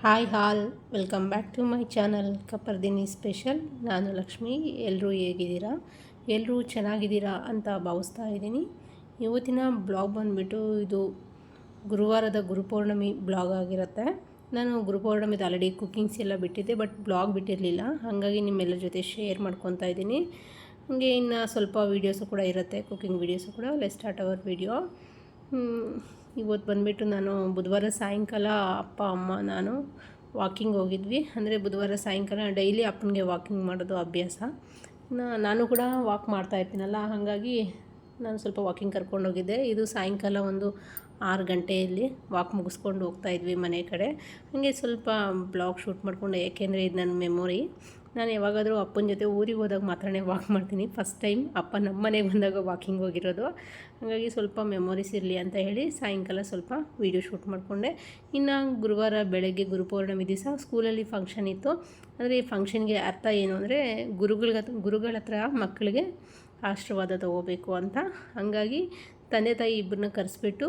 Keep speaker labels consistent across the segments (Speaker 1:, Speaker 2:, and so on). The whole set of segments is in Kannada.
Speaker 1: Hi all welcome back to my channel ಕಪ್ಪರ್ದಿನಿ ಸ್ಪೆಷಲ್. ನಾನು ಲಕ್ಷ್ಮಿ. ಎಲ್ಲರೂ ಹೇಗಿದ್ದೀರಾ? ಎಲ್ಲರೂ ಚೆನ್ನಾಗಿದ್ದೀರಾ ಅಂತ ಭಾವಿಸ್ತಾ ಇದ್ದೀನಿ. ಇವತ್ತಿನ ಬ್ಲಾಗ್ ಬಂದುಬಿಟ್ಟು ಇದು ಗುರುವಾರದ ಗುರುಪೌರ್ಣಮಿ ಬ್ಲಾಗ್ ಆಗಿರುತ್ತೆ. ನಾನು ಗುರುಪೌರ್ಣಮಿದು ಆಲ್ರೆಡಿ ಕುಕ್ಕಿಂಗ್ಸ್ ಎಲ್ಲ ಬಿಟ್ಟಿದ್ದೆ, ಬಟ್ ಬ್ಲಾಗ್ ಬಿಟ್ಟಿರಲಿಲ್ಲ. ಹಾಗಾಗಿ ನಿಮ್ಮೆಲ್ಲರ ಜೊತೆ ಶೇರ್ ಮಾಡ್ಕೊತಾ ಇದ್ದೀನಿ. ಹಾಗೆ ಇನ್ನು ಸ್ವಲ್ಪ ವೀಡಿಯೋಸು ಕೂಡ ಇರುತ್ತೆ, ಕುಕ್ಕಿಂಗ್ ವೀಡಿಯೋಸು ಕೂಡ. Let's start hour video. ಇವತ್ತು ಬಂದುಬಿಟ್ಟು ನಾನು ಬುಧವಾರ ಸಾಯಂಕಾಲ ಅಪ್ಪ ಅಮ್ಮ ನಾನು ವಾಕಿಂಗ್ ಹೋಗಿದ್ವಿ. ಅಂದರೆ ಬುಧವಾರ ಸಾಯಂಕಾಲ ಡೈಲಿ ಅಪ್ಪನಿಗೆ ವಾಕಿಂಗ್ ಮಾಡೋದು ಅಭ್ಯಾಸ. ನಾನು ಕೂಡ ವಾಕ್ ಮಾಡ್ತಾ ಇರ್ತೀನಲ್ಲ, ಹಾಗಾಗಿ ನಾನು ಸ್ವಲ್ಪ ವಾಕಿಂಗ್ ಕರ್ಕೊಂಡೋಗಿದ್ದೆ. ಇದು ಸಾಯಂಕಾಲ ಒಂದು 6 ಗಂಟೆಯಲ್ಲಿ ವಾಕ್ ಮುಗಿಸ್ಕೊಂಡು ಹೋಗ್ತಾಯಿದ್ವಿ ಮನೆ ಕಡೆ. ಹಾಗೆ ಸ್ವಲ್ಪ ಬ್ಲಾಗ್ ಶೂಟ್ ಮಾಡಿಕೊಂಡೆ, ಏಕೆಂದರೆ ಇದು ನನ್ನ ಮೆಮೊರಿ. ನಾನು ಯಾವಾಗಾದರೂ ಅಪ್ಪನ ಜೊತೆ ಊರಿಗೆ ಹೋದಾಗ ಮಾತ್ರನೇ ವಾಕ್ ಮಾಡ್ತೀನಿ. ಫಸ್ಟ್ ಟೈಮ್ ಅಪ್ಪ ನಮ್ಮ ಮನೆಗೆ ಬಂದಾಗ ವಾಕಿಂಗ್ ಹೋಗಿರೋದು. ಹಾಗಾಗಿ ಸ್ವಲ್ಪ ಮೆಮೊರೀಸ್ ಇರಲಿ ಅಂತ ಹೇಳಿ ಸಾಯಂಕಾಲ ಸ್ವಲ್ಪ ವೀಡಿಯೋ ಶೂಟ್ ಮಾಡಿಕೊಂಡೆ. ಇನ್ನು ಗುರುವಾರ ಬೆಳಗ್ಗೆ ಗುರುಪೌರ್ಣಮಿ ದಿವಸ ಸ್ಕೂಲಲ್ಲಿ ಫಂಕ್ಷನ್ ಇತ್ತು. ಅಂದರೆ ಈ ಫಂಕ್ಷನ್ಗೆ ಅರ್ಥ ಏನು ಅಂದರೆ ಗುರುಗಳ ಹತ್ರ ಮಕ್ಕಳಿಗೆ ಆಶೀರ್ವಾದ ತಗೋಬೇಕು ಅಂತ. ಹಾಗಾಗಿ ತಂದೆ ತಾಯಿ ಇಬ್ಬರನ್ನ ಕರೆಸ್ಬಿಟ್ಟು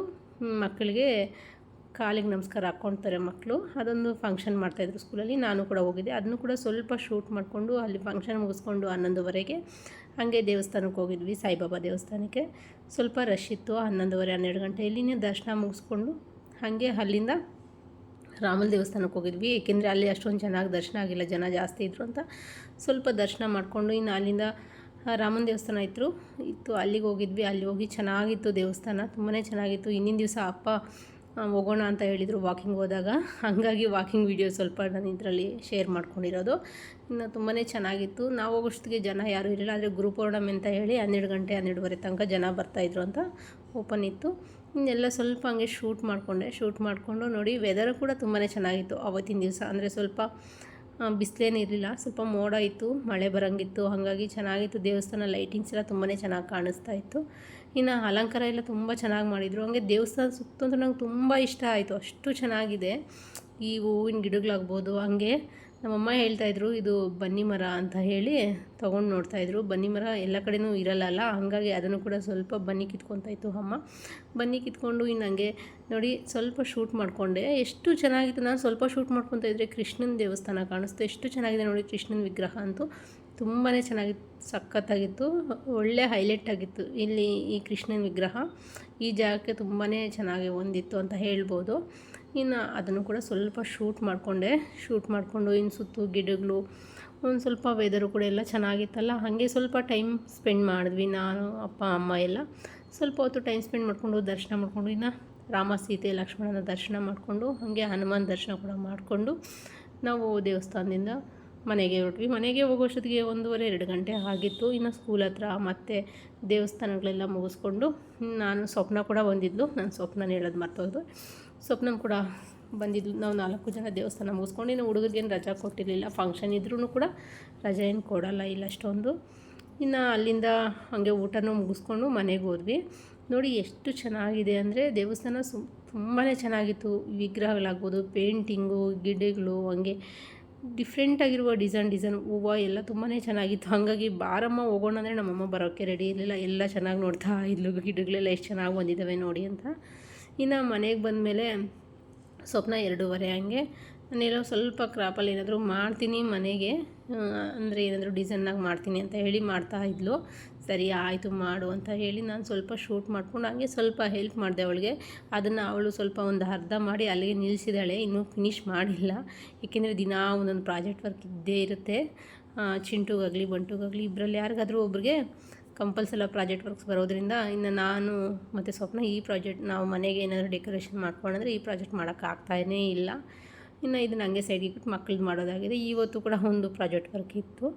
Speaker 1: ಮಕ್ಕಳಿಗೆ ಕಾಲಿಗೆ ನಮಸ್ಕಾರ ಹಾಕ್ಕೊಳ್ತಾರೆ ಮಕ್ಕಳು. ಅದೊಂದು ಫಂಕ್ಷನ್ ಮಾಡ್ತಾಯಿದ್ರು ಸ್ಕೂಲಲ್ಲಿ. ನಾನು ಕೂಡ ಹೋಗಿದ್ದೆ. ಅದನ್ನು ಕೂಡ ಸ್ವಲ್ಪ ಶೂಟ್ ಮಾಡಿಕೊಂಡು ಅಲ್ಲಿ ಫಂಕ್ಷನ್ ಮುಗಿಸ್ಕೊಂಡು 11:30ಗೆ ಹಾಗೆ ದೇವಸ್ಥಾನಕ್ಕೆ ಹೋಗಿದ್ವಿ, ಸಾಯಿಬಾಬಾ ದೇವಸ್ಥಾನಕ್ಕೆ. ಸ್ವಲ್ಪ ರಶ್ ಇತ್ತು. 11:30 12 ಗಂಟೆಯಲ್ಲಿನೇ ದರ್ಶನ ಮುಗಿಸ್ಕೊಂಡು ಹಾಗೆ ಅಲ್ಲಿಂದ ರಾಮನ ದೇವಸ್ಥಾನಕ್ಕೆ ಹೋಗಿದ್ವಿ. ಏಕೆಂದರೆ ಅಲ್ಲಿ ಅಷ್ಟೊಂದು ಚೆನ್ನಾಗಿ ದರ್ಶನ ಆಗಿಲ್ಲ, ಜನ ಜಾಸ್ತಿ ಇದ್ದರು ಅಂತ. ಸ್ವಲ್ಪ ದರ್ಶನ ಮಾಡಿಕೊಂಡು ಇನ್ನು ಅಲ್ಲಿಂದ ರಾಮನ ದೇವಸ್ಥಾನ ಇತ್ತು, ಅಲ್ಲಿಗೆ ಹೋಗಿದ್ವಿ. ಅಲ್ಲಿ ಹೋಗಿ ಚೆನ್ನಾಗಿತ್ತು ದೇವಸ್ಥಾನ, ತುಂಬಾ ಚೆನ್ನಾಗಿತ್ತು. ಹಿಂದಿನ ದಿವಸ ಅಪ್ಪ ಹೋಗೋಣ ಅಂತ ಹೇಳಿದರು ವಾಕಿಂಗ್ ಹೋದಾಗ. ಹಾಗಾಗಿ ವಾಕಿಂಗ್ ವೀಡಿಯೋ ಸ್ವಲ್ಪ ನಾನು ಇದರಲ್ಲಿ ಶೇರ್ ಮಾಡ್ಕೊಂಡಿರೋದು. ಇನ್ನು ತುಂಬಾ ಚೆನ್ನಾಗಿತ್ತು. ನಾವು ಹೋಗೋಷ್ಟೊತ್ತಿಗೆ ಜನ ಯಾರೂ ಇರಲಿಲ್ಲ. ಆದರೆ ಗುರುಪೌರ್ಣಮಿ ಅಂತ ಹೇಳಿ 12 ಗಂಟೆ 12:30 ತನಕ ಜನ ಬರ್ತಾಯಿದ್ರು ಅಂತ ಓಪನ್ ಇತ್ತು. ಇನ್ನೆಲ್ಲ ಸ್ವಲ್ಪ ಹಂಗೆ ಶೂಟ್ ಮಾಡಿಕೊಂಡು ನೋಡಿ. ವೆದರು ಕೂಡ ತುಂಬಾ ಚೆನ್ನಾಗಿತ್ತು ಆವತ್ತಿನ ದಿವಸ. ಅಂದರೆ ಸ್ವಲ್ಪ ಬಿಸಿಲೇನು ಇರಲಿಲ್ಲ, ಸ್ವಲ್ಪ ಮೋಡ ಇತ್ತು, ಮಳೆ ಬರೋಂಗಿತ್ತು. ಹಾಗಾಗಿ ಚೆನ್ನಾಗಿತ್ತು ದೇವಸ್ಥಾನ. ಲೈಟಿಂಗ್ಸ್ ಎಲ್ಲ ತುಂಬಾ ಚೆನ್ನಾಗಿ ಕಾಣಿಸ್ತಾ ಇತ್ತು. ಇನ್ನು ಅಲಂಕಾರ ಎಲ್ಲ ತುಂಬ ಚೆನ್ನಾಗಿ ಮಾಡಿದರು. ಹಂಗೆ ದೇವಸ್ಥಾನ ಸುತ್ತಂತೂ ನಂಗೆ ತುಂಬ ಇಷ್ಟ ಆಯಿತು, ಅಷ್ಟು ಚೆನ್ನಾಗಿದೆ. ಈ ಹೂವಿನ ಗಿಡಗಳಾಗ್ಬೋದು. ಹಾಗೆ ನಮ್ಮಮ್ಮ ಹೇಳ್ತಾಯಿದ್ರು ಇದು ಬನ್ನಿ ಮರ ಅಂತ ಹೇಳಿ ತೊಗೊಂಡು ನೋಡ್ತಾಯಿದ್ರು. ಬನ್ನಿ ಮರ ಎಲ್ಲ ಕಡೆನೂ ಇರಲ್ಲ, ಹಾಗಾಗಿ ಅದನ್ನು ಕೂಡ ಸ್ವಲ್ಪ ಬನ್ನಿ ಕಿತ್ಕೊತಾಯಿತ್ತು ಅಮ್ಮ. ಬನ್ನಿ ಕಿತ್ಕೊಂಡು ಇನ್ನು ಹಂಗೆ ನೋಡಿ ಸ್ವಲ್ಪ ಶೂಟ್ ಮಾಡಿಕೊಂಡೆ. ಎಷ್ಟು ಚೆನ್ನಾಗಿತ್ತು. ನಾನು ಸ್ವಲ್ಪ ಶೂಟ್ ಮಾಡ್ಕೊತಾ ಇದ್ದರೆ ಕೃಷ್ಣನ ದೇವಸ್ಥಾನ ಕಾಣಿಸ್ತು. ಎಷ್ಟು ಚೆನ್ನಾಗಿದೆ ನೋಡಿ. ಕೃಷ್ಣನ ವಿಗ್ರಹ ಅಂತೂ ತುಂಬಾ ಚೆನ್ನಾಗಿತ್ತು, ಸಖತ್ತಾಗಿತ್ತು, ಒಳ್ಳೆ ಹೈಲೈಟ್ ಆಗಿತ್ತು. ಇಲ್ಲಿ ಈ ಕೃಷ್ಣನ ವಿಗ್ರಹ ಈ ಜಾಗಕ್ಕೆ ತುಂಬಾ ಚೆನ್ನಾಗಿ ಹೊಂದಿತ್ತು ಅಂತ ಹೇಳ್ಬೋದು. ಇನ್ನು ಅದನ್ನು ಕೂಡ ಸ್ವಲ್ಪ ಶೂಟ್ ಮಾಡಿಕೊಂಡು ಇನ್ನು ಸುತ್ತು ಗಿಡಗಳು, ಒಂದು ಸ್ವಲ್ಪ ವೆದರು ಕೂಡ ಎಲ್ಲ ಚೆನ್ನಾಗಿತ್ತಲ್ಲ. ಹಾಗೆ ಸ್ವಲ್ಪ ಟೈಮ್ ಸ್ಪೆಂಡ್ ಮಾಡಿದ್ವಿ ನಾನು ಅಪ್ಪ ಅಮ್ಮ ಎಲ್ಲ. ಸ್ವಲ್ಪ ಹೊತ್ತು ಟೈಮ್ ಸ್ಪೆಂಡ್ ಮಾಡಿಕೊಂಡು ದರ್ಶನ ಮಾಡಿಕೊಂಡು ಇನ್ನು ರಾಮ ಸೀತೆ ಲಕ್ಷ್ಮಣನ ದರ್ಶನ ಮಾಡಿಕೊಂಡು ಹಾಗೆ ಹನುಮಾನ್ ದರ್ಶನ ಕೂಡ ಮಾಡಿಕೊಂಡು ನಾವು ದೇವಸ್ಥಾನದಿಂದ ಮನೆಗೆ ಹೊರಟ್ವಿ. ಮನೆಗೆ ಹೋಗೋಷ್ಟೊತ್ತಿಗೆ 1:30 2 ಗಂಟೆ ಆಗಿತ್ತು. ಇನ್ನು ಸ್ಕೂಲ್ ಹತ್ರ ಮತ್ತು ದೇವಸ್ಥಾನಗಳೆಲ್ಲ ಮುಗಿಸ್ಕೊಂಡು ನಾನು ಸ್ವಪ್ನ ಕೂಡ ಬಂದಿದ್ಲು. ನಾನು ಸ್ವಪ್ನ ಹೇಳೋದು ಮರ್ತೋದು. ಸ್ವಪ್ನ ಕೂಡ ಬಂದಿದ್ಲು. ನಾವು 4 ಜನ ದೇವಸ್ಥಾನ ಮುಗಿಸ್ಕೊಂಡು ಇನ್ನು ಹುಡುಗರಿಗೇನು ರಜಾ ಕೊಟ್ಟಿರಲಿಲ್ಲ. ಫಂಕ್ಷನ್ ಇದ್ರೂ ಕೂಡ ರಜೆ ಏನು ಕೊಡೋಲ್ಲ ಇಲ್ಲ ಅಷ್ಟೊಂದು. ಇನ್ನು ಅಲ್ಲಿಂದ ಹಾಗೆ ಊಟನೂ ಮುಗಿಸ್ಕೊಂಡು ಮನೆಗೆ ಹೋದ್ವಿ. ನೋಡಿ ಎಷ್ಟು ಚೆನ್ನಾಗಿದೆ ಅಂದರೆ ದೇವಸ್ಥಾನ ತುಂಬಾ ಚೆನ್ನಾಗಿತ್ತು. ವಿಗ್ರಹಗಳಾಗ್ಬೋದು, ಪೇಂಟಿಂಗು, ಗಿಡಗಳು, ಹಂಗೆ ಡಿಫ್ರೆಂಟಾಗಿರುವ ಡಿಸೈನ್ ಹೂವು ಎಲ್ಲ ತುಂಬಾ ಚೆನ್ನಾಗಿತ್ತು. ಹಾಗಾಗಿ ಬಾರಮ್ಮ ಹೋಗೋಣ ಅಂದರೆ ನಮ್ಮಮ್ಮ ಬರೋಕ್ಕೆ ರೆಡಿ ಇರಲಿಲ್ಲ. ಎಲ್ಲ ಚೆನ್ನಾಗಿ ನೋಡ್ತಾ ಇದ್ಲು, ಗಿಡಗಳೆಲ್ಲ ಎಷ್ಟು ಚೆನ್ನಾಗಿ ಬಂದಿದ್ದಾವೆ ನೋಡಿ ಅಂತ. ಇನ್ನು ಮನೆಗೆ ಬಂದಮೇಲೆ ಸ್ವಪ್ನ 2:30 ಹಂಗೆ ನಾನೆಲ್ಲೋ ಸ್ವಲ್ಪ ಕ್ರಾಪಲ್ಲಿ ಏನಾದರೂ ಮಾಡ್ತೀನಿ ಮನೆಗೆ, ಅಂದರೆ ಏನಾದರೂ ಡಿಸೈನಾಗಿ ಮಾಡ್ತೀನಿ ಅಂತ ಹೇಳಿ ಮಾಡ್ತಾಯಿದ್ಲು. ಸರಿ ಆಯಿತು ಮಾಡು ಅಂತ ಹೇಳಿ ನಾನು ಸ್ವಲ್ಪ ಶೂಟ್ ಮಾಡ್ಕೊಂಡು ಹಾಗೆ ಸ್ವಲ್ಪ ಹೆಲ್ಪ್ ಮಾಡಿದೆ ಅವಳಿಗೆ. ಅದನ್ನು ಅವಳು ಸ್ವಲ್ಪ ಒಂದು ಅರ್ಧ ಮಾಡಿ ಅಲ್ಲಿಗೆ ನಿಲ್ಲಿಸಿದಾಳೆ, ಇನ್ನೂ ಫಿನಿಷ್ ಮಾಡಿಲ್ಲ. ಏಕೆಂದರೆ ದಿನ ಒಂದೊಂದು ಪ್ರಾಜೆಕ್ಟ್ ವರ್ಕ್ ಇದ್ದೇ ಇರುತ್ತೆ. ಚಿಂಟುಗಾಗಲಿ ಬಂಟುಗಾಗಲಿ ಇಬ್ಬರಲ್ಲಿ ಯಾರಿಗಾದರೂ ಒಬ್ರಿಗೆ ಕಂಪಲ್ಸರಿ ಪ್ರಾಜೆಕ್ಟ್ ವರ್ಕ್ಸ್ ಬರೋದ್ರಿಂದ ಇನ್ನು ನಾನು ಮತ್ತು ಸ್ವಪ್ನ ಈ ಪ್ರಾಜೆಕ್ಟ್ ನಾವು ಮನೆಗೆ ಏನಾದರೂ ಡೆಕೋರೇಷನ್ ಮಾಡ್ಕೊಂಡ್ರೆ ಈ ಪ್ರಾಜೆಕ್ಟ್ ಮಾಡೋಕ್ಕಾಗ್ತಾನೇ ಇಲ್ಲ. ಇನ್ನು ಇದನ್ನು ಹಂಗೆ ಸೈಡಿಗೆ ಬಿಟ್ಟು ಮಕ್ಕಳದ್ದು ಮಾಡೋದಾಗಿದೆ. ಇವತ್ತು ಕೂಡ ಒಂದು ಪ್ರಾಜೆಕ್ಟ್ ವರ್ಕ್ ಇತ್ತು.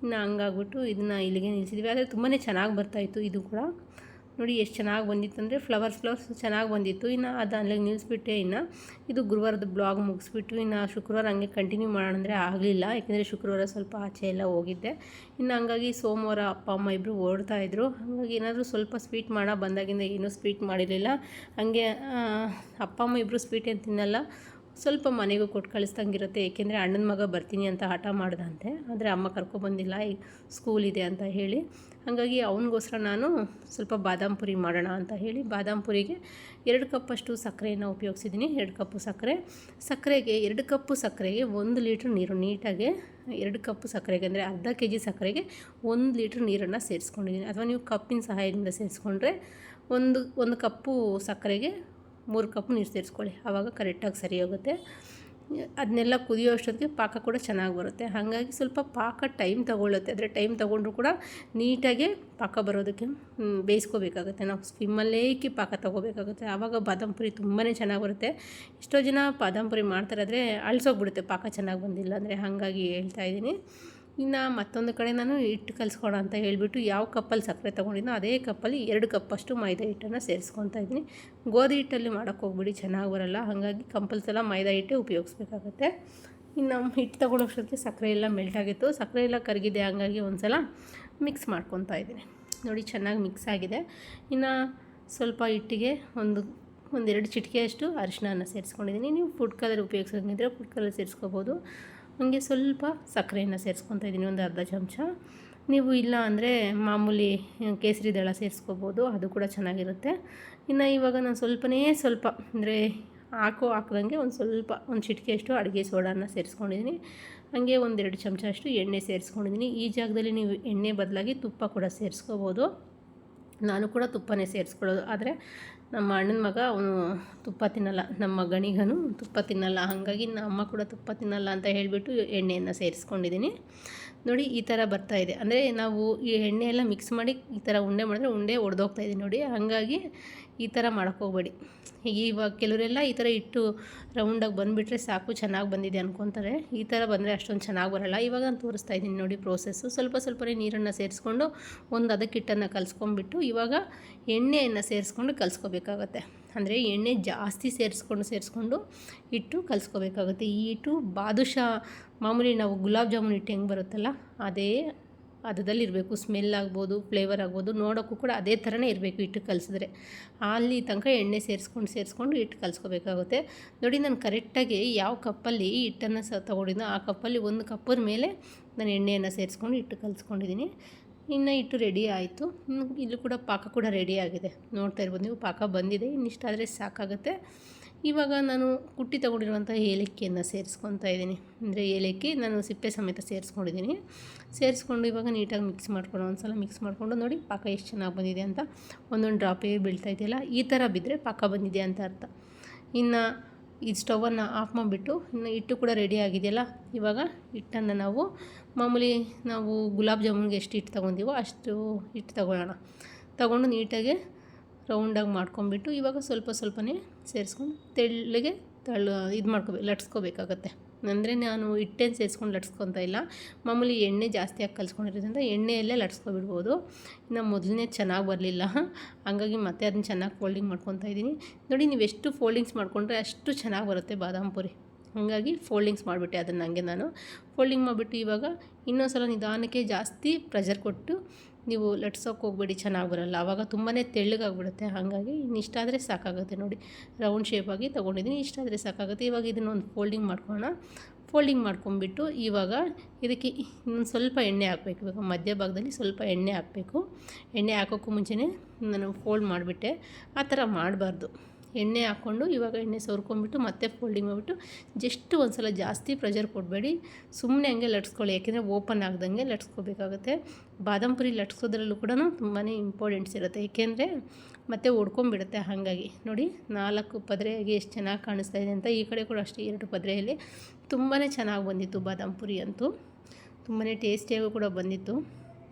Speaker 1: ಇನ್ನು ಹಂಗಾಗ್ಬಿಟ್ಟು ಇದನ್ನು ಇಲ್ಲಿಗೆ ನಿಲ್ಲಿಸಿದ್ವಿ. ಆದರೆ ತುಂಬಾ ಚೆನ್ನಾಗಿ ಬರ್ತಾಯಿತ್ತು. ಇದು ಕೂಡ ನೋಡಿ ಎಷ್ಟು ಚೆನ್ನಾಗಿ ಬಂದಿತ್ತು ಅಂದರೆ ಫ್ಲವರ್ಸ್ ಚೆನ್ನಾಗಿ ಬಂದಿತ್ತು. ಇನ್ನು ಅದು ಅಲ್ಲಿಗೆ ನಿಲ್ಲಿಸ್ಬಿಟ್ಟೆ. ಇನ್ನು ಇದು ಗುರುವಾರದ ಬ್ಲಾಗ್ ಮುಗಿಸ್ಬಿಟ್ಟು ಇನ್ನು ಶುಕ್ರವಾರ ಹಂಗೆ ಕಂಟಿನ್ಯೂ ಮಾಡೋಣ ಅಂದರೆ ಆಗಲಿಲ್ಲ. ಯಾಕೆಂದರೆ ಶುಕ್ರವಾರ ಸ್ವಲ್ಪ ಆಚೆ ಎಲ್ಲ ಹೋಗಿದ್ದೆ. ಇನ್ನು ಹಂಗಾಗಿ ಸೋಮವಾರ ಅಪ್ಪ ಅಮ್ಮ ಇಬ್ಬರು ಓಡ್ತಾಯಿದ್ರು. ಹಾಗಾಗಿ ಏನಾದರೂ ಸ್ವಲ್ಪ ಸ್ವೀಟ್ ಬಂದಾಗಿಂದ ಏನೂ ಸ್ವೀಟ್ ಮಾಡಿರಲಿಲ್ಲ. ಹಾಗೆ ಅಪ್ಪ ಅಮ್ಮ ಇಬ್ಬರು ಸ್ವೀಟ್ ಏನು ತಿನ್ನಲ್ಲ. ಸ್ವಲ್ಪ ಮನೆಗೂ ಕೊಟ್ಟು ಕಳಿಸ್ದಂಗಿರುತ್ತೆ. ಏಕೆಂದರೆ ಅಣ್ಣನ ಮಗ ಬರ್ತೀನಿ ಅಂತ ಹಠ ಮಾಡ್ದಂತೆ, ಆದರೆ ಅಮ್ಮ ಕರ್ಕೊಬಂದಿಲ್ಲ, ಈ ಸ್ಕೂಲ್ ಇದೆ ಅಂತ ಹೇಳಿ. ಹಾಗಾಗಿ ಅವನಿಗೋಸ್ಕರ ನಾನು ಸ್ವಲ್ಪ ಬಾದಾಮ್ ಪುರಿ ಮಾಡೋಣ ಅಂತ ಹೇಳಿ ಬಾದಾಮ್ ಪುರಿಗೆ 2 ಕಪ್ಪಷ್ಟು ಸಕ್ಕರೆಯನ್ನು ಉಪಯೋಗಿಸಿದ್ದೀನಿ. 2 ಕಪ್ಪು ಸಕ್ಕರೆಗೆ 2 ಕಪ್ಪು ಸಕ್ಕರೆಗೆ 1 ಲೀಟ್ರ್ ನೀರು, ನೀಟಾಗಿ 2 ಕಪ್ಪು ಸಕ್ಕರೆಗೆ ಅಂದರೆ ಅರ್ಧ kg ಸಕ್ಕರೆಗೆ 1 ಲೀಟ್ರ್ ನೀರನ್ನು ಸೇರಿಸ್ಕೊಂಡಿದ್ದೀನಿ. ಅಥವಾ ನೀವು ಕಪ್ಪಿನ ಸಹಾಯದಿಂದ ಸೇರಿಸ್ಕೊಂಡ್ರೆ ಒಂದು ಕಪ್ಪು ಸಕ್ಕರೆಗೆ 3 ಕಪ್ ನೀರು ಸೇರಿಸ್ಕೊಳ್ಳಿ, ಆವಾಗ ಕರೆಕ್ಟಾಗಿ ಸರಿ ಹೋಗುತ್ತೆ. ಅದನ್ನೆಲ್ಲ ಕುದಿಯೋ ಅಷ್ಟೊತ್ತಿಗೆ ಪಾಕ ಕೂಡ ಚೆನ್ನಾಗಿ ಬರುತ್ತೆ. ಹಾಗಾಗಿ ಸ್ವಲ್ಪ ಪಾಕ ಟೈಮ್ ತೊಗೊಳುತ್ತೆ. ಆದರೆ ಟೈಮ್ ತೊಗೊಂಡ್ರೂ ಕೂಡ ನೀಟಾಗಿ ಪಾಕ ಬರೋದಕ್ಕೆ ಬೇಯಿಸ್ಕೋಬೇಕಾಗುತ್ತೆ. ನಾವು ಸ್ವಿಮ್ಮಲ್ಲೇ ಇಕ್ಕಿ ಪಾಕ ತೊಗೋಬೇಕಾಗುತ್ತೆ. ಆವಾಗ ಬಾದಾಮ್ ಪುರಿ ತುಂಬಾ ಚೆನ್ನಾಗಿ ಬರುತ್ತೆ. ಎಷ್ಟೋ ಜನ ಬಾದಾಮ್ ಪುರಿ ಮಾಡ್ತಾರಾದರೆ ಅಳಿಸೋಗ್ಬಿಡುತ್ತೆ ಪಾಕ ಚೆನ್ನಾಗಿ ಬಂದಿಲ್ಲ ಅಂದರೆ, ಹಾಗಾಗಿ ಹೇಳ್ತಾಯಿದ್ದೀನಿ. ಇನ್ನು ಮತ್ತೊಂದು ಕಡೆ ನಾನು ಹಿಟ್ಟು ಕಲಿಸ್ಕೊಳ ಅಂತ ಹೇಳಿಬಿಟ್ಟು ಯಾವ ಕಪ್ಪಲ್ಲಿ ಸಕ್ಕರೆ ತೊಗೊಂಡಿದ್ದೋ ಅದೇ ಕಪ್ಪಲ್ಲಿ 2 ಕಪ್ಪಷ್ಟು ಮೈದಾ ಹಿಟ್ಟನ್ನು ಸೇರಿಸ್ಕೊತಾ ಇದ್ದೀನಿ. ಗೋಧಿ ಹಿಟ್ಟಲ್ಲಿ ಮಾಡೋಕ್ಕೆ ಹೋಗ್ಬಿಡಿ, ಚೆನ್ನಾಗಿ ಬರೋಲ್ಲ. ಹಾಗಾಗಿ ಕಂಪಲ್ಸರಿ ಮೈದಾ ಹಿಟ್ಟೇ ಉಪಯೋಗಿಸ್ಬೇಕಾಗತ್ತೆ. ಇನ್ನು ಹಿಟ್ಟು ತೊಗೊಳೋಷ್ಟೊತ್ತಿಗೆ ಸಕ್ಕರೆ ಎಲ್ಲ ಮೆಲ್ಟಾಗಿತ್ತು, ಸಕ್ಕರೆ ಎಲ್ಲ ಕರಗಿದೆ. ಹಾಗಾಗಿ ಒಂದು ಸಲ ಮಿಕ್ಸ್ ಮಾಡ್ಕೊತಾ ಇದ್ದೀನಿ. ನೋಡಿ ಚೆನ್ನಾಗಿ ಮಿಕ್ಸ್ ಆಗಿದೆ. ಇನ್ನು ಸ್ವಲ್ಪ ಹಿಟ್ಟಿಗೆ ಒಂದೆರಡು ಚಿಟಿಕೆಯಷ್ಟು ಅರಿಶಿನ ಸೇರಿಸ್ಕೊಂಡಿದ್ದೀನಿ. ನೀವು ಫುಡ್ ಕಲರ್ ಉಪಯೋಗಿಸೋಂಗಿದ್ರೆ ಫುಡ್ ಕಲರ್ ಸೇರಿಸ್ಕೋಬೋದು. ಹಾಗೆ ಸ್ವಲ್ಪ ಸಕ್ಕರೆಯನ್ನು ಸೇರಿಸ್ಕೊತಾ ಇದ್ದೀನಿ, ಒಂದು ಅರ್ಧ ಚಮಚ. ನೀವು ಇಲ್ಲ ಅಂದರೆ ಮಾಮೂಲಿ ಕೇಸರಿ ದಳ ಸೇರಿಸ್ಕೋಬೋದು, ಅದು ಕೂಡ ಚೆನ್ನಾಗಿರುತ್ತೆ. ಇನ್ನು ಇವಾಗ ನಾನು ಸ್ವಲ್ಪ ಅಂದರೆ ಹಾಕ್ದಂಗೆ ಒಂದು ಚಿಟಿಕೆಯಷ್ಟು ಅಡುಗೆ ಸೋಡಾನ ಸೇರಿಸ್ಕೊಂಡಿದ್ದೀನಿ. ಹಾಗೆ 1-2 ಚಮಚ ಅಷ್ಟು ಎಣ್ಣೆ ಸೇರಿಸ್ಕೊಂಡಿದ್ದೀನಿ. ಈ ಜಾಗದಲ್ಲಿ ನೀವು ಎಣ್ಣೆ ಬದಲಾಗಿ ತುಪ್ಪ ಕೂಡ ಸೇರಿಸ್ಕೋಬೋದು. ನಾನು ಕೂಡ ತುಪ್ಪನೇ ಸೇರಿಸ್ಕೊಳ್ಳೋದು, ಆದರೆ ನಮ್ಮ ಅಣ್ಣನ ಮಗ ಅವನು ತುಪ್ಪ ತಿನ್ನಲ್ಲ, ನಮ್ಮ ಗಣಿಗನು ತುಪ್ಪ ತಿನ್ನಲ್ಲ. ಹಾಗಾಗಿ ಅಮ್ಮ ಕೂಡ ತುಪ್ಪ ತಿನ್ನಲ್ಲ ಅಂತ ಹೇಳಿಬಿಟ್ಟು ಎಣ್ಣೆಯನ್ನು ಸೇರಿಸ್ಕೊಂಡಿದ್ದೀನಿ. ನೋಡಿ ಈ ಥರ ಬರ್ತಾಯಿದೆ. ಅಂದರೆ ನಾವು ಈ ಎಣ್ಣೆ ಎಲ್ಲ ಮಿಕ್ಸ್ ಮಾಡಿ ಈ ಥರ ಉಂಡೆ ಮಾಡಿದ್ರೆ ಉಂಡೆ ಒಡೆದೋಗ್ತಾಯಿದೆ ನೋಡಿ. ಹಾಗಾಗಿ ಈ ಥರ ಮಾಡೋಕ್ಕೋಗ್ಬೇಡಿ. ಇವಾಗ ಕೆಲವರೆಲ್ಲ ಈ ಥರ ಇಟ್ಟು ರೌಂಡಾಗಿ ಬಂದುಬಿಟ್ರೆ ಸಾಕು, ಚೆನ್ನಾಗಿ ಬಂದಿದೆ ಅಂದ್ಕೊತಾರೆ. ಈ ಥರ ಬಂದರೆ ಅಷ್ಟೊಂದು ಚೆನ್ನಾಗಿ ಬರೋಲ್ಲ. ಇವಾಗ ನಾನು ತೋರಿಸ್ತಾ ಇದ್ದೀನಿ ನೋಡಿ ಪ್ರೋಸೆಸ್ಸು. ಸ್ವಲ್ಪನೇ ನೀರನ್ನು ಸೇರಿಸ್ಕೊಂಡು ಅದಕ್ಕೆ ಹಿಟ್ಟನ್ನು ಕಲಿಸ್ಕೊಂಡ್ಬಿಟ್ಟು ಇವಾಗ ಎಣ್ಣೆಯನ್ನು ಸೇರಿಸ್ಕೊಂಡು ಕಲಿಸ್ಕೋಬೇಕಾಗತ್ತೆ. ಅಂದರೆ ಎಣ್ಣೆ ಜಾಸ್ತಿ ಸೇರಿಸ್ಕೊಂಡು ಹಿಟ್ಟು ಕಲಿಸ್ಕೋಬೇಕಾಗುತ್ತೆ. ಈ ಹಿಟ್ಟು ಬಾದುಷಾ ಮಾಮೂಲಿ ನಾವು ಗುಲಾಬ್ ಜಾಮೂನ್ ಹಿಟ್ಟು ಹೆಂಗೆ ಬರುತ್ತಲ್ಲ ಅದೇ ಅದರಲ್ಲಿರಬೇಕು. ಸ್ಮೆಲ್ ಆಗ್ಬೋದು, ಫ್ಲೇವರ್ ಆಗ್ಬೋದು, ನೋಡೋಕ್ಕೂ ಕೂಡ ಅದೇ ಥರನೇ ಇರಬೇಕು ಹಿಟ್ಟು ಕಲಿಸಿದ್ರೆ. ಅಲ್ಲಿ ತನಕ ಎಣ್ಣೆ ಸೇರಿಸ್ಕೊಂಡು ಹಿಟ್ಟು ಕಲಿಸ್ಕೋಬೇಕಾಗುತ್ತೆ. ನೋಡಿ ನಾನು ಕರೆಕ್ಟಾಗಿ ಯಾವ ಕಪ್ಪಲ್ಲಿ ಹಿಟ್ಟನ್ನು ತೊಗೊಂಡಿದ್ದೋ ಆ ಕಪ್ಪಲ್ಲಿ 1 ಕಪ್ಪರ ಮೇಲೆ ನಾನು ಎಣ್ಣೆಯನ್ನು ಸೇರಿಸ್ಕೊಂಡು ಹಿಟ್ಟು ಕಲಿಸ್ಕೊಂಡಿದ್ದೀನಿ. ಇನ್ನು ಹಿಟ್ಟು ರೆಡಿ ಆಯಿತು. ಇಲ್ಲೂ ಕೂಡ ಪಾಕ ಕೂಡ ರೆಡಿ ಆಗಿದೆ, ನೋಡ್ತಾ ಇರ್ಬೋದು ನೀವು. ಪಾಕ ಬಂದಿದೆ, ಇನ್ನಿಷ್ಟಾದರೆ ಸಾಕಾಗುತ್ತೆ. ಇವಾಗ ನಾನು ಕುಟ್ಟಿ ತೊಗೊಂಡಿರುವಂಥ ಏಲಕ್ಕಿಯನ್ನು ಸೇರಿಸ್ಕೊತಾ ಇದ್ದೀನಿ. ಅಂದರೆ ಏಲಕ್ಕಿ ನಾನು ಸಿಪ್ಪೆ ಸಮೇತ ಸೇರಿಸ್ಕೊಂಡು ಇವಾಗ ನೀಟಾಗಿ ಮಿಕ್ಸ್ ಮಾಡ್ಕೊಂಡು ಒಂದು ಸಲ ಮಿಕ್ಸ್ ಮಾಡಿಕೊಂಡು ನೋಡಿ ಪಾಕ ಎಷ್ಟು ಚೆನ್ನಾಗಿ ಬಂದಿದೆ ಅಂತ. ಒಂದೊಂದು ಡ್ರಾಪೇ ಬೀಳ್ತಾ ಇದೆಯಲ್ಲ, ಈ ಥರ ಬಿದ್ದರೆ ಪಾಕ ಬಂದಿದೆ ಅಂತ ಅರ್ಥ. ಇನ್ನು ಈ ಸ್ಟವನ್ನು ಆಫ್ ಮಾಡಿಬಿಟ್ಟು ಇನ್ನು ಹಿಟ್ಟು ಕೂಡ ರೆಡಿ ಆಗಿದೆಯಲ್ಲ, ಇವಾಗ ಹಿಟ್ಟನ್ನು ಮಾಮೂಲಿ ನಾವು ಗುಲಾಬ್ ಜಾಮೂನ್ಗೆ ಎಷ್ಟು ಹಿಟ್ಟು ತೊಗೊಂತೀವೋ ಅಷ್ಟು ಹಿಟ್ಟು ತೊಗೊಂಡು ನೀಟಾಗಿ ರೌಂಡಾಗಿ ಮಾಡ್ಕೊಂಬಿಟ್ಟು ಇವಾಗ ಸ್ವಲ್ಪನೇ ಸೇರಿಸ್ಕೊಂಡು ತೆಳ್ಳಗೆ ಲಟ್ಸ್ಕೋಬೇಕಾಗತ್ತೆ. ಅಂದರೆ ನಾನು ಹಿಟ್ಟೇನು ಸೇರಿಸ್ಕೊಂಡು ಲಟ್ಸ್ಕೊತಾ ಇಲ್ಲ, ಮಾಮೂಲಿ ಎಣ್ಣೆ ಜಾಸ್ತಿ ಹಾಕಿ ಕಲಿಸ್ಕೊಂಡಿರೋದ್ರಿಂದ ಎಣ್ಣೆಯಲ್ಲೇ ಲಟ್ಸ್ಕೊಬಿಡ್ಬೋದು. ಇನ್ನು ಮೊದಲನೇ ಚೆನ್ನಾಗಿ ಬರಲಿಲ್ಲ, ಹಾಗಾಗಿ ಮತ್ತೆ ಅದನ್ನ ಚೆನ್ನಾಗಿ ಫೋಲ್ಡಿಂಗ್ ಮಾಡ್ಕೊತಾ ಇದ್ದೀನಿ. ನೋಡಿ ನೀವು ಎಷ್ಟು ಫೋಲ್ಡಿಂಗ್ಸ್ ಮಾಡಿಕೊಂಡ್ರೆ ಅಷ್ಟು ಚೆನ್ನಾಗಿ ಬರುತ್ತೆ ಬಾದಾಮ್ ಪುರಿ. ಹಾಗಾಗಿ ಫೋಲ್ಡಿಂಗ್ಸ್ ಮಾಡಿಬಿಟ್ಟೆ ಅದನ್ನು ಹಂಗೆ ನಾನು ಫೋಲ್ಡಿಂಗ್ ಮಾಡಿಬಿಟ್ಟು ಇವಾಗ ಇನ್ನೊಂದು ಸಲ ನಿಧಾನಕ್ಕೆ ಜಾಸ್ತಿ ಪ್ರೆಷರ್ ಕೊಟ್ಟು ನೀವು ಲಟ್ಸೋಕೆ ಹೋಗ್ಬೇಡಿ, ಚೆನ್ನಾಗಿ ಬರೋಲ್ಲ. ಆವಾಗ ತುಂಬಾ ತೆಳ್ಳಗಾಗ್ಬಿಡುತ್ತೆ. ಹಾಗಾಗಿ ಇನ್ನಿಷ್ಟಾದರೆ ಸಾಕಾಗುತ್ತೆ. ನೋಡಿ ರೌಂಡ್ ಶೇಪಾಗಿ ತೊಗೊಂಡಿದ್ದೀನಿ, ಇಷ್ಟಾದರೆ ಸಾಕಾಗುತ್ತೆ. ಇವಾಗ ಇದನ್ನೊಂದು ಫೋಲ್ಡಿಂಗ್ ಮಾಡ್ಕೊಂಬಿಟ್ಟು ಇವಾಗ ಇದಕ್ಕೆ ಇನ್ನೊಂದು ಸ್ವಲ್ಪ ಎಣ್ಣೆ ಹಾಕಬೇಕು. ಇವಾಗ ಮಧ್ಯಭಾಗದಲ್ಲಿ ಸ್ವಲ್ಪ ಎಣ್ಣೆ ಹಾಕಬೇಕು. ಎಣ್ಣೆ ಹಾಕೋಕ್ಕೂ ಮುಂಚೆನೇ ನಾನು ಫೋಲ್ಡ್ ಮಾಡಿಬಿಟ್ಟೆ. ಆ ಥರ ಮಾಡಬಾರ್ದು. ಎಣ್ಣೆ ಹಾಕ್ಕೊಂಡು ಇವಾಗ ಎಣ್ಣೆ ಸವರ್ಕೊಂಡ್ಬಿಟ್ಟು ಮತ್ತೆ ಫೋಲ್ಡಿಂಗ್ ಮಾಡಿಬಿಟ್ಟು ಜಸ್ಟ್ ಒಂದು ಸಲ ಜಾಸ್ತಿ ಪ್ರೆಷರ್ ಕೊಡಬೇಡಿ, ಸುಮ್ಮನೆ ಹಂಗೆ ಲಟ್ಸ್ಕೊಳ್ಳಿ. ಯಾಕೆಂದರೆ ಓಪನ್ ಆಗ್ದಂಗೆ ಲಟ್ಸ್ಕೋಬೇಕಾಗುತ್ತೆ. ಬಾದಾಮ್ ಪುರಿ ಲಟ್ಸೋದ್ರಲ್ಲೂ ಕೂಡ ತುಂಬಾ ಇಂಪಾರ್ಟೆಂಟ್ಸ್ ಇರುತ್ತೆ, ಏಕೆಂದರೆ ಮತ್ತೆ ಒಡ್ಕೊಂಬಿಡುತ್ತೆ. ಹಾಗಾಗಿ ನೋಡಿ 4 ಪದರೆಯಾಗಿ ಎಷ್ಟು ಚೆನ್ನಾಗಿ ಕಾಣಿಸ್ತಾ ಇದೆ ಅಂತ. ಈ ಕಡೆ ಕೂಡ ಅಷ್ಟೇ 2 ಪದರೆಯಲ್ಲಿ ತುಂಬಾ ಚೆನ್ನಾಗಿ ಬಂದಿತ್ತು ಬಾದಾಮ್ ಪುರಿ ಅಂತೂ. ತುಂಬಾ ಟೇಸ್ಟಿಯಾಗೂ ಕೂಡ ಬಂದಿತ್ತು.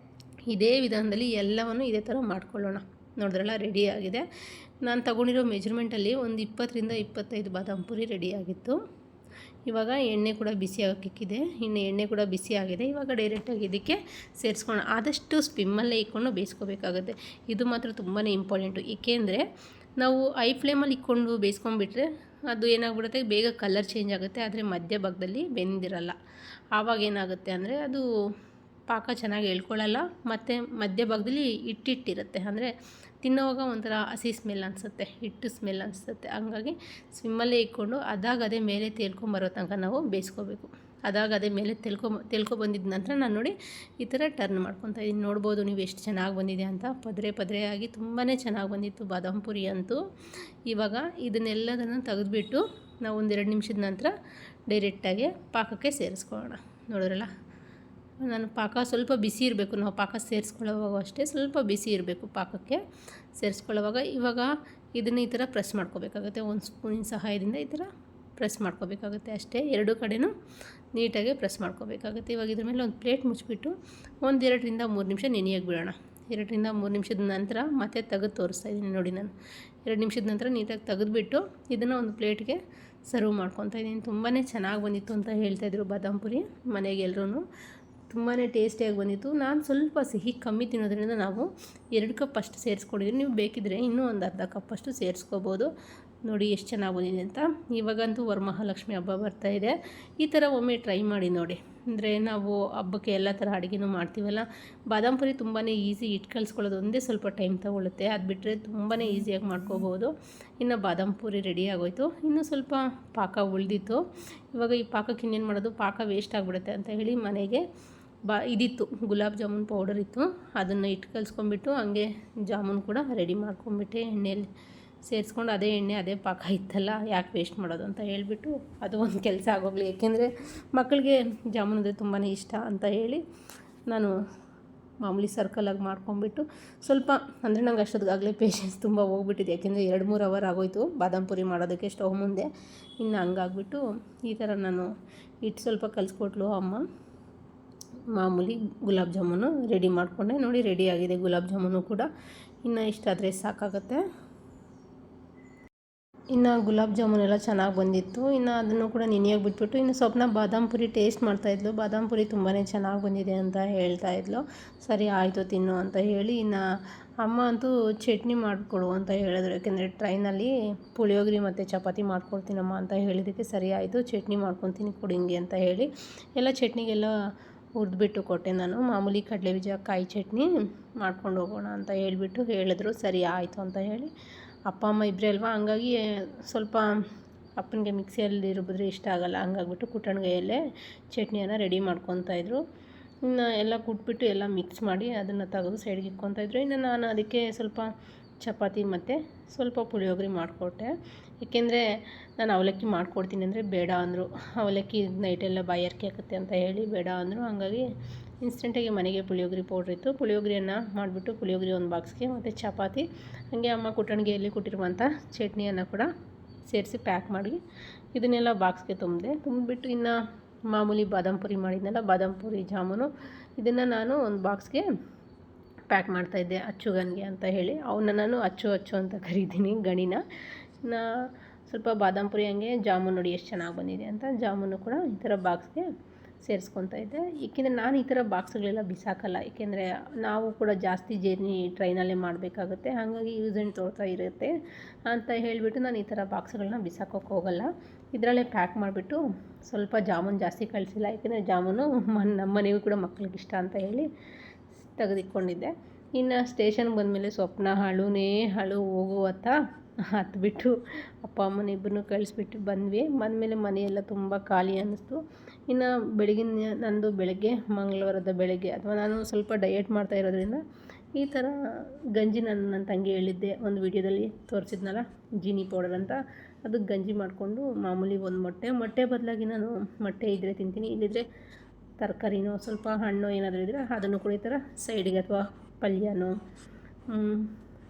Speaker 1: ಇದೇ ವಿಧಾನದಲ್ಲಿ ಎಲ್ಲವನ್ನು ಇದೇ ಥರ ಮಾಡ್ಕೊಳ್ಳೋಣ. ನೋಡಿದ್ರಲ್ಲ ರೆಡಿ ಆಗಿದೆ. ನಾನು ತಗೊಂಡಿರೋ ಮೆಜರ್ಮೆಂಟಲ್ಲಿ ಒಂದು 20-25 ಬಾದಾಮ್ ಪುರಿ ರೆಡಿಯಾಗಿತ್ತು. ಇವಾಗ ಎಣ್ಣೆ ಕೂಡ ಬಿಸಿ ಹಾಕಿಕ್ಕಿದೆ. ಇನ್ನು ಎಣ್ಣೆ ಕೂಡ ಬಿಸಿ ಆಗಿದೆ. ಇವಾಗ ಡೈರೆಕ್ಟಾಗಿ ಇದಕ್ಕೆ ಸೇರಿಸ್ಕೊಂಡು ಆದಷ್ಟು ಸ್ವಿಮ್ಮಲ್ಲೇ ಇಟ್ಕೊಂಡು ಬೇಯಿಸ್ಕೋಬೇಕಾಗುತ್ತೆ. ಇದು ಮಾತ್ರ ತುಂಬಾ ಇಂಪಾರ್ಟೆಂಟು. ಏಕೆಂದರೆ ನಾವು ಐ ಫ್ಲೇಮಲ್ಲಿ ಇಟ್ಕೊಂಡು ಬೇಯಿಸ್ಕೊಂಡ್ಬಿಟ್ರೆ ಅದು ಏನಾಗ್ಬಿಡುತ್ತೆ, ಬೇಗ ಕಲರ್ ಚೇಂಜ್ ಆಗುತ್ತೆ. ಆದರೆ ಮಧ್ಯಭಾಗದಲ್ಲಿ ಬೆಂದಿರಲ್ಲ. ಆವಾಗ ಏನಾಗುತ್ತೆ ಅಂದರೆ ಅದು ಪಾಕ ಚೆನ್ನಾಗಿ ಎಳ್ಕೊಳ್ಳಲ್ಲ. ಮತ್ತು ಮಧ್ಯಭಾಗದಲ್ಲಿ ಇಟ್ಟಿರುತ್ತೆ, ಅಂದರೆ ತಿನ್ನೋವಾಗ ಒಂಥರ ಹಸಿ ಸ್ಮೆಲ್ ಅನಿಸುತ್ತೆ, ಹಿಟ್ಟು ಸ್ಮೆಲ್ ಅನಿಸುತ್ತೆ. ಹಂಗಾಗಿ ಸ್ವಿಮ್ಮಲ್ಲೇ ಇಟ್ಕೊಂಡು ಅದೇ ಮೇಲೆ ತೇಲ್ಕೊಂಬರೋ ತನಕ ನಾವು ಬೇಯಿಸ್ಕೋಬೇಕು. ಅದೇ ಮೇಲೆ ತೆಲ್ಕೊ ಬಂದಿದ್ದ ನಂತರ ನಾನು ನೋಡಿ ಈ ಥರ ಟರ್ನ್ ಮಾಡ್ಕೊತಾ ಇದ್ದೀನಿ. ನೋಡ್ಬೋದು ನೀವು ಎಷ್ಟು ಚೆನ್ನಾಗಿ ಬಂದಿದೆ ಅಂತ. ಪದ್ರೆ ಆಗಿ ತುಂಬಾ ಚೆನ್ನಾಗಿ ಬಂದಿತ್ತು ಬಾದಾಮ್ ಪುರಿ ಅಂತೂ. ಇವಾಗ ಇದನ್ನೆಲ್ಲದನ್ನು ತೆಗೆದುಬಿಟ್ಟು ನಾವು 1-2 ನಿಮಿಷದ ನಂತರ ಡೈರೆಕ್ಟಾಗಿ ಪಾಕಕ್ಕೆ ಸೇರಿಸ್ಕೊಳ್ಳೋಣ. ನೋಡಿದ್ರಲ್ಲ, ನಾನು ಪಾಕ ಸ್ವಲ್ಪ ಬಿಸಿ ಇರಬೇಕು. ನಾವು ಪಾಕ ಸೇರಿಸ್ಕೊಳ್ಳೋವಾಗ ಅಷ್ಟೇ ಸ್ವಲ್ಪ ಬಿಸಿ ಇರಬೇಕು ಪಾಕಕ್ಕೆ ಸೇರಿಸ್ಕೊಳ್ಳೋವಾಗ. ಇವಾಗ ಇದನ್ನು ಈ ಥರ ಪ್ರೆಸ್ ಮಾಡ್ಕೋಬೇಕಾಗುತ್ತೆ. ಒಂದು ಸ್ಪೂನಿನ ಸಹಾಯದಿಂದ ಈ ಥರ ಪ್ರೆಸ್ ಮಾಡ್ಕೋಬೇಕಾಗುತ್ತೆ ಅಷ್ಟೇ. ಎರಡೂ ಕಡೆನೂ ನೀಟಾಗಿ ಪ್ರೆಸ್ ಮಾಡ್ಕೋಬೇಕಾಗುತ್ತೆ. ಇವಾಗ ಇದ್ರ ಮೇಲೆ ಒಂದು ಪ್ಲೇಟ್ ಮುಚ್ಚಿಬಿಟ್ಟು 2-3 ನಿಮಿಷ ನೆನೆಯೋಕೆ ಬಿಡೋಣ. 2-3 ನಿಮಿಷದ ನಂತರ ಮತ್ತೆ ತೆಗೆದು ತೋರಿಸ್ತಾ ಇದ್ದೀನಿ ನೋಡಿ. ನಾನು 2 ನಿಮಿಷದ ನಂತರ ನೀಟಾಗಿ ತೆಗೆದುಬಿಟ್ಟು ಇದನ್ನು ಒಂದು ಪ್ಲೇಟ್ಗೆ ಸರ್ವ್ ಮಾಡ್ಕೊತಾ ಇದ್ದೀನಿ. ತುಂಬಾ ಚೆನ್ನಾಗಿ ಬಂದಿತ್ತು ಅಂತ ಹೇಳ್ತಾಯಿದ್ರು ಬಾದಾಮ್ ಪುರಿ ಮನೆಗೆ ಎಲ್ಲರೂ. ತುಂಬಾ ಟೇಸ್ಟಿಯಾಗಿ ಬಂದಿತ್ತು. ನಾನು ಸ್ವಲ್ಪ ಸಿಹಿ ಕಮ್ಮಿ ತಿನ್ನೋದ್ರಿಂದ ನಾವು 2 ಕಪ್ ಅಷ್ಟು ಸೇರಿಸ್ಕೊಂಡಿದ್ದೀನಿ. ನೀವು ಬೇಕಿದ್ದರೆ ಇನ್ನೂ ಒಂದು ಅರ್ಧ ಕಪ್ ಅಷ್ಟು ಸೇರಿಸ್ಕೋಬೋದು. ನೋಡಿ ಎಷ್ಟು ಚೆನ್ನಾಗಿ ಬಂದಿದೆ ಅಂತ. ಇವಾಗಂತೂ ವರಮಹಾಲಕ್ಷ್ಮಿ ಹಬ್ಬ ಬರ್ತಾಯಿದೆ. ಈ ಥರ ಒಮ್ಮೆ ಟ್ರೈ ಮಾಡಿ ನೋಡಿ. ಅಂದರೆ ನಾವು ಹಬ್ಬಕ್ಕೆ ಎಲ್ಲ ಥರ ಅಡುಗೆನೂ ಮಾಡ್ತೀವಲ್ಲ. ಬಾದಾಮ್ ಪುರಿ ತುಂಬಾ ಈಸಿ. ಹಿಟ್ಟು ಕಲಿಸ್ಕೊಳ್ಳೋದು ಒಂದೇ ಸ್ವಲ್ಪ ಟೈಮ್ ತೊಗೊಳುತ್ತೆ. ಅದು ಬಿಟ್ಟರೆ ತುಂಬಾ ಈಸಿಯಾಗಿ ಮಾಡ್ಕೋಬೋದು. ಇನ್ನು ಬಾದಾಮ್ ಪುರಿ ರೆಡಿ ಆಗೋಯ್ತು. ಇನ್ನೂ ಸ್ವಲ್ಪ ಪಾಕ ಉಳಿದಿತ್ತು. ಇವಾಗ ಈ ಪಾಕಕ್ಕೆ ಇನ್ನೇನು ಮಾಡೋದು, ಪಾಕ ವೇಸ್ಟ್ ಆಗಿಬಿಡುತ್ತೆ ಅಂತ ಹೇಳಿ ಮನೆಗೆ ಇದಿತ್ತು, ಗುಲಾಬ್ ಜಾಮೂನ್ ಪೌಡರ್ ಇತ್ತು. ಅದನ್ನು ಹಿಟ್ಟು ಕಲಿಸ್ಕೊಂಡ್ಬಿಟ್ಟು ಹಂಗೆ ಜಾಮೂನ್ ಕೂಡ ರೆಡಿ ಮಾಡ್ಕೊಂಡ್ಬಿಟ್ಟೆ. ಎಣ್ಣೆಯಲ್ಲಿ ಸೇರಿಸ್ಕೊಂಡು ಅದೇ ಎಣ್ಣೆ ಅದೇ ಪಾಕ ಇತ್ತಲ್ಲ, ಯಾಕೆ ವೇಸ್ಟ್ ಮಾಡೋದು ಅಂತ ಹೇಳಿಬಿಟ್ಟು ಅದು ಒಂದು ಕೆಲಸ ಆಗೋಗಲಿ. ಏಕೆಂದರೆ ಮಕ್ಕಳಿಗೆ ಜಾಮೂನು ಅಂದರೆ ತುಂಬಾ ಇಷ್ಟ ಅಂತ ಹೇಳಿ ನಾನು ಮಾಮೂಲಿ ಸರ್ಕಲಾಗಿ ಮಾಡ್ಕೊಂಬಿಟ್ಟು ಸ್ವಲ್ಪ, ಅಂದರೆ ನಂಗೆ ಅಷ್ಟೊತ್ತಿಗಾಗಲೇ ಪೇಷನ್ಸ್ ತುಂಬ ಹೋಗ್ಬಿಟ್ಟಿದೆ. ಯಾಕೆಂದರೆ 2-3 ಅವರ್ ಆಗೋಯ್ತು ಬಾದಾಮ್ ಪುರಿ ಮಾಡೋದಕ್ಕೆ ಸ್ಟವ್ ಮುಂದೆ. ಇನ್ನು ಹಂಗಾಗ್ಬಿಟ್ಟು ಈ ಥರ ನಾನು ಹಿಟ್ಟು ಸ್ವಲ್ಪ ಕಲಿಸ್ಕೊಟ್ಲು ಅಮ್ಮ. ಮಾಮೂಲಿ ಗುಲಾಬ್ ಜಾಮೂನು ರೆಡಿ ಮಾಡಿಕೊಂಡೆ. ನೋಡಿ ರೆಡಿ ಆಗಿದೆ ಗುಲಾಬ್ ಜಾಮೂನು ಕೂಡ. ಇನ್ನು ಇಷ್ಟಾದರೆ ಸಾಕಾಗುತ್ತೆ. ಇನ್ನು ಗುಲಾಬ್ ಜಾಮೂನೆಲ್ಲ ಚೆನ್ನಾಗಿ ಬಂದಿತ್ತು. ಇನ್ನು ಅದನ್ನು ಕೂಡ ನೆನೆಯೋಕೆ ಬಿಟ್ಬಿಟ್ಟು ಇನ್ನು ಸ್ವಪ್ನ ಬಾದಾಮ್ ಪುರಿ ಟೇಸ್ಟ್ ಮಾಡ್ತಾಯಿದ್ಲು. ಬಾದಾಮ್ ಪುರಿ ತುಂಬಾ ಚೆನ್ನಾಗಿ ಬಂದಿದೆ ಅಂತ ಹೇಳ್ತಾಯಿದ್ಲು. ಸರಿ ಆಯಿತು ತಿನ್ನು ಅಂತ ಹೇಳಿ, ಇನ್ನು ಅಮ್ಮ ಅಂತೂ ಚಟ್ನಿ ಮಾಡಿಕೊಡು ಅಂತ ಹೇಳಿದ್ರು. ಯಾಕೆಂದರೆ ಟ್ರೈನಲ್ಲಿ ಪುಳಿಯೋಗರೆ ಮತ್ತು ಚಪಾತಿ ಮಾಡ್ಕೊಡ್ತೀನಮ್ಮ ಅಂತ ಹೇಳಿದ್ದಕ್ಕೆ ಸರಿ ಆಯಿತು, ಚಟ್ನಿ ಮಾಡ್ಕೊತೀನಿ ಕೊಡಿ ಹಿಂಗೆ ಅಂತ ಹೇಳಿ ಎಲ್ಲ ಚಟ್ನಿಗೆಲ್ಲ ಹುರಿದ್ಬಿಟ್ಟು ಕೊಟ್ಟೆ ನಾನು. ಮಾಮೂಲಿ ಕಡಲೆಬೀಜ ಕಾಯಿ ಚಟ್ನಿ ಮಾಡ್ಕೊಂಡು ಹೋಗೋಣ ಅಂತ ಹೇಳಿದ್ರು. ಸರಿ ಆಯಿತು ಅಂತ ಹೇಳಿ, ಅಪ್ಪ ಅಮ್ಮ ಇಬ್ಬರೇ ಅಲ್ವಾ, ಹಂಗಾಗಿ ಸ್ವಲ್ಪ ಅಪ್ಪನಿಗೆ ಮಿಕ್ಸಿಯಲ್ಲಿ ರುಬ್ಬಿದ್ರೆ ಇಷ್ಟ ಆಗೋಲ್ಲ. ಹಂಗಾಗ್ಬಿಟ್ಟು ಕುಟ್ಟಣಿಗೆಯಲ್ಲೇ ಚಟ್ನಿಯನ್ನು ರೆಡಿ ಮಾಡ್ಕೊತಾಯಿದ್ರು. ಇನ್ನು ಎಲ್ಲ ಕುಟ್ಬಿಟ್ಟು ಎಲ್ಲ ಮಿಕ್ಸ್ ಮಾಡಿ ಅದನ್ನು ತೆಗೆದು ಸೈಡ್ಗೆ ಇಟ್ಕೊತಾಯಿದ್ರು. ಇನ್ನು ನಾನು ಅದಕ್ಕೆ ಸ್ವಲ್ಪ ಚಪಾತಿ ಮತ್ತು ಸ್ವಲ್ಪ ಪುಳಿಯೋಗರೆ ಮಾಡಿಕೊಟ್ಟೆ. ಏಕೆಂದರೆ ನಾನು ಅವಲಕ್ಕಿ ಮಾಡ್ಕೊಡ್ತೀನಿ ಅಂದರೆ ಬೇಡ ಅಂದರು. ಅವಲಕ್ಕಿ ನೈಟೆಲ್ಲ ಬಾಯಾರಿಕೆ ಆಗುತ್ತೆ ಅಂತ ಹೇಳಿ ಬೇಡ ಅಂದರು. ಹಾಗಾಗಿ ಇನ್ಸ್ಟೆಂಟಾಗಿ ಮನೆಗೆ ಪುಳಿಯೋಗರೆ ಪೌಡ್ರ್ ಇತ್ತು. ಪುಳಿಯೋಗರೆಯನ್ನು ಮಾಡಿಬಿಟ್ಟು ಪುಳಿಯೋಗರೆ ಒಂದು ಬಾಕ್ಸ್ಗೆ ಮತ್ತು ಚಪಾತಿ ಹಾಗೆ ಅಮ್ಮ ಕುಟ್ಟಣಿಗೆಯಲ್ಲಿ ಕೊಟ್ಟಿರುವಂಥ ಚಟ್ನಿಯನ್ನು ಕೂಡ ಸೇರಿಸಿ ಪ್ಯಾಕ್ ಮಾಡಿ ಇದನ್ನೆಲ್ಲ ಬಾಕ್ಸ್ಗೆ ತುಂಬಿಬಿಟ್ಟು ಇನ್ನು ಮಾಮೂಲಿ ಬಾದಾಮ್ ಪುರಿ ಮಾಡಿದ್ನಲ್ಲ, ಬಾದಾಮ್ ಪುರಿ ಜಾಮೂನು, ಇದನ್ನು ನಾನು ಒಂದು ಬಾಕ್ಸ್ಗೆ ಪ್ಯಾಕ್ ಮಾಡ್ತಾಯಿದ್ದೆ ಅಚ್ಚುಗನ್ಗೆ ಅಂತ ಹೇಳಿ. ಅವನ್ನ ನಾನು ಅಚ್ಚು ಅಂತ ಕರೀತೀನಿ, ಗಣಿನ. ಇನ್ನು ಸ್ವಲ್ಪ ಬಾದಾಮ್ ಪುರಿ ಹಂಗೆ ಜಾಮೂನು ನೋಡಿ ಎಷ್ಟು ಚೆನ್ನಾಗಿ ಬಂದಿದೆ ಅಂತ. ಜಾಮೂನು ಕೂಡ ಈ ಥರ ಬಾಕ್ಸ್ಗೆ ಸೇರಿಸ್ಕೊತಾ ಇದ್ದೆ. ಏಕೆಂದರೆ ನಾನು ಈ ಥರ ಬಾಕ್ಸ್ಗಳೆಲ್ಲ ಬಿಸಾಕಲ್ಲ. ಏಕೆಂದರೆ ನಾವು ಕೂಡ ಜಾಸ್ತಿ ಜರ್ನಿ ಟ್ರೈನಲ್ಲೇ ಮಾಡಬೇಕಾಗುತ್ತೆ. ಹಾಗಾಗಿ ಯೂಸ್ ಆ್ಯಂಡ್ ಥ್ರೋ ಇರುತ್ತೆ ಅಂತ ಹೇಳಿಬಿಟ್ಟು ನಾನು ಈ ಥರ ಬಾಕ್ಸ್ಗಳನ್ನ ಬಿಸಾಕೋಕ್ಕೆ ಹೋಗಲ್ಲ. ಇದರಲ್ಲೇ ಪ್ಯಾಕ್ ಮಾಡಿಬಿಟ್ಟು ಸ್ವಲ್ಪ ಜಾಮೂನು ಜಾಸ್ತಿ ಕಳಿಸಿಲ್ಲ. ಏಕೆಂದರೆ ಜಾಮೂನು ನಮ್ಮ ಮನೆಗೂ ಕೂಡ ಮಕ್ಳಿಗೆ ಇಷ್ಟ ಅಂತ ಹೇಳಿ ತೆಗೆದಿಟ್ಕೊಂಡಿದ್ದೆ. ಇನ್ನು ಸ್ಟೇಷನ್ಗೆ ಬಂದಮೇಲೆ ಸ್ವಪ್ನ ಹಾಳು ಹೋಗುವತ್ತ ಹತ್ಬಿಟ್ಟು ಅಪ್ಪ ಅಮ್ಮನ ಇಬ್ಬರನ್ನೂ ಕಳಿಸ್ಬಿಟ್ಟು ಬಂದಮೇಲೆ ಮನೆಯೆಲ್ಲ ತುಂಬ ಖಾಲಿ ಅನ್ನಿಸ್ತು. ಇನ್ನು ನಂದು ಬೆಳಗ್ಗೆ ಮಂಗಳವಾರದ ಬೆಳಗ್ಗೆ, ಅಥವಾ ನಾನು ಸ್ವಲ್ಪ ಡಯಟ್ ಮಾಡ್ತಾ ಇರೋದ್ರಿಂದ ಈ ಥರ ಗಂಜಿ ನನ್ನ ತಂಗಿ ಹೇಳಿದ್ದೆ ಒಂದು ವಿಡಿಯೋದಲ್ಲಿ ತೋರಿಸಿದ್ನಲ್ಲ, ಜೀನಿ ಪೌಡರ್ ಅಂತ, ಅದಕ್ಕೆ ಗಂಜಿ ಮಾಡಿಕೊಂಡು ಮಾಮೂಲಿ ಒಂದು ಮೊಟ್ಟೆ ಬದಲಾಗಿ ನಾನು ಮೊಟ್ಟೆ ಇದ್ದರೆ ತಿಂತೀನಿ, ಇಲ್ಲಿದ್ದರೆ ತರಕಾರಿನೋ ಸ್ವಲ್ಪ ಹಣ್ಣು ಏನಾದರೂ ಇದ್ದರೆ ಅದನ್ನು ಕೂಡ ಈ ಥರ ಸೈಡಿಗೆ, ಅಥವಾ ಪಲ್ಯನೋ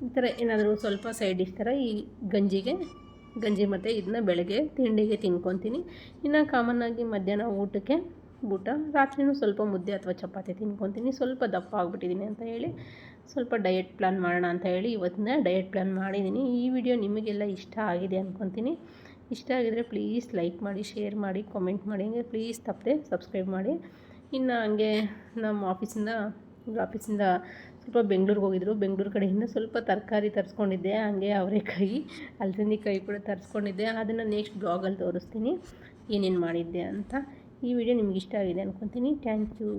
Speaker 1: ಈ ಥರ ಏನಾದರೂ ಸ್ವಲ್ಪ ಸೈಡ್ ಡಿಶ್ ಥರ ಈ ಗಂಜಿ ಮತ್ತು ಇದನ್ನ ಬೆಳಗ್ಗೆ ತಿಂಡಿಗೆ ತಿನ್ಕೊತೀನಿ. ಇನ್ನು ಕಾಮನ್ನಾಗಿ ಮಧ್ಯಾಹ್ನ ಊಟಕ್ಕೆ ರಾತ್ರಿನೂ ಸ್ವಲ್ಪ ಮುದ್ದೆ ಅಥವಾ ಚಪಾತಿ ತಿನ್ಕೊತೀನಿ. ಸ್ವಲ್ಪ ದಪ್ಪ ಆಗಿಬಿಟ್ಟಿದ್ದೀನಿ ಅಂತ ಹೇಳಿ ಸ್ವಲ್ಪ ಡಯಟ್ ಪ್ಲ್ಯಾನ್ ಮಾಡೋಣ ಅಂತ ಹೇಳಿ ಇವತ್ತಿನ ಡಯಟ್ ಪ್ಲ್ಯಾನ್ ಮಾಡಿದ್ದೀನಿ. ಈ ವಿಡಿಯೋ ನಿಮಗೆಲ್ಲ ಇಷ್ಟ ಆಗಿದೆ ಅಂದ್ಕೊತೀನಿ. ಇಷ್ಟ ಆಗಿದರೆ ಪ್ಲೀಸ್ ಲೈಕ್ ಮಾಡಿ, ಶೇರ್ ಮಾಡಿ, ಕಾಮೆಂಟ್ ಮಾಡಿ, ಹಂಗೆ ಪ್ಲೀಸ್ ತಪ್ಪದೆ ಸಬ್ಸ್ಕ್ರೈಬ್ ಮಾಡಿ. ಇನ್ನು ಹಂಗೆ ನಮ್ಮ ಆಫೀಸಿಂದ ಸ್ವಲ್ಪ ಬೆಂಗಳೂರಿಗೆ ಹೋಗಿದ್ರು. ಬೆಂಗಳೂರು ಕಡೆಯಿಂದ ಸ್ವಲ್ಪ ತರಕಾರಿ ತರಿಸ್ಕೊಂಡಿದ್ದೆ. ಹಂಗೆ ಅವರೆಕಾಯಿ, ಅಲಸಂದಿಕಾಯಿ ಕೂಡ ತರಿಸ್ಕೊಂಡಿದ್ದೆ. ಅದನ್ನು ನೆಕ್ಸ್ಟ್ ಬ್ಲಾಗಲ್ಲಿ ತೋರಿಸ್ತೀನಿ ಏನೇನು ಮಾಡಿದ್ದೆ ಅಂತ. ಈ ವಿಡಿಯೋ ನಿಮ್ಗೆ ಇಷ್ಟ ಆಗಿದೆ ಅಂದ್ಕೊತೀನಿ. Thank you.